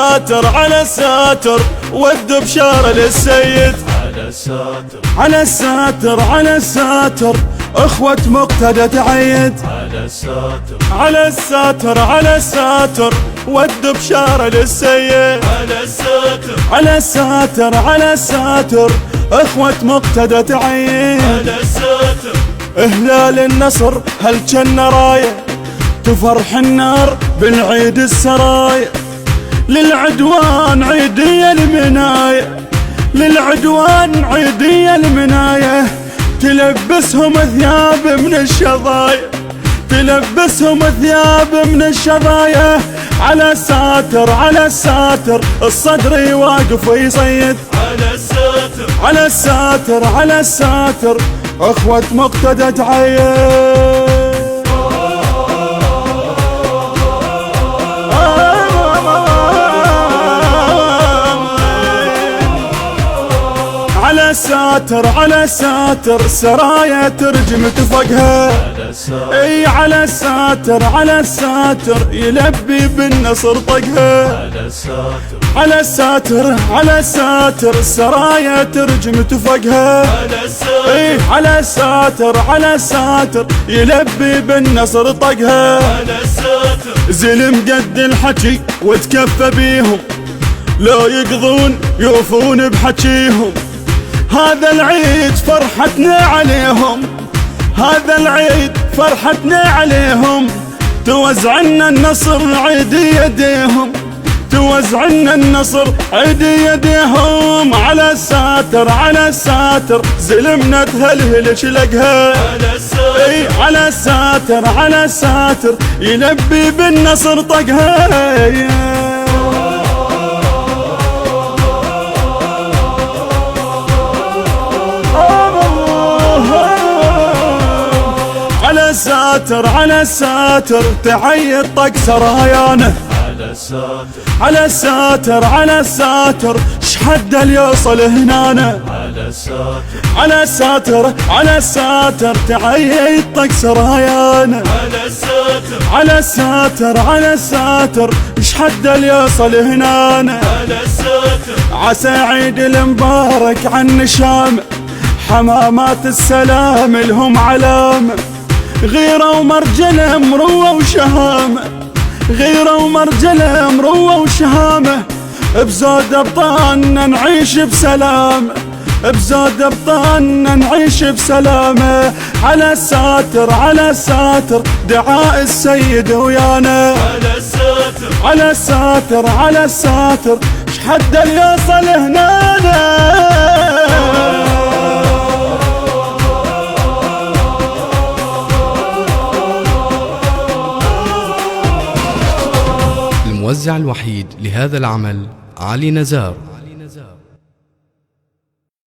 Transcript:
الساتر على الساتر ود بشارة للسيد. على الساتر على الساتر على الساتر اخوة مقتدى تعيد. على الساتر على الساتر على الساتر ود بشارة للسيد. على الساتر على الساتر على الساتر اخوة مقتدى تعيد. على الساتر هلال النصر هل جن راية تفرح النار بالعيد السرايا. للعدوان عيدية المناية للعدوان عيدية المناية تلبسهم ثياب من الشظايا تلبسهم ثياب من الشظايا. على الساتر على الساتر الصدر واقف ويصيد. على الساتر على الساتر على الساتر اخوة مقتدى تعيد. على الساتر على الساتر سرايا ترجم تفقها. اي على الساتر على الساتر يلبي بالنصر طقها. على الساتر على الساتر سرايا ترجم تفقها. اي على الساتر على الساتر يلبي بالنصر طقها. زلم قد الحكي وتكفى بيهم لو يقضون يوفون بحكيهم. هذا العيد فرحتنا عليهم هذا العيد فرحتنا عليهم. توزعنا النصر عيد يديهم توزعنا النصر عيد يديهم. على الساتر على الساتر زلمنا تهلهل شلقها. اي على الساتر على الساتر يلبي بالنصر طقها. على الساتر على الساتر تعيد طق سرايانه. على الساتر على الساتر على الساتر شحد يوصل هنانا. على الساتر على الساتر على الساتر تعيد طق سرايانه. على الساتر على الساتر على الساتر شحد يوصل هنانا. على الساتر عسى عيد المبارك عن شام حمامات السلام لهم علامه. غيرة ومرجلة مروة وشهامة غيرة ومرجلة مروة وشهامة. بزود ابطالنا نعيش بسلامة بزود ابطالنا نعيش بسلامة. على الساتر على الساتر دعاء السيد ويانا. على الساتر على الساتر على الساتر شحد يوصل هنانا. الموزع الوحيد لهذا العمل علي نزار.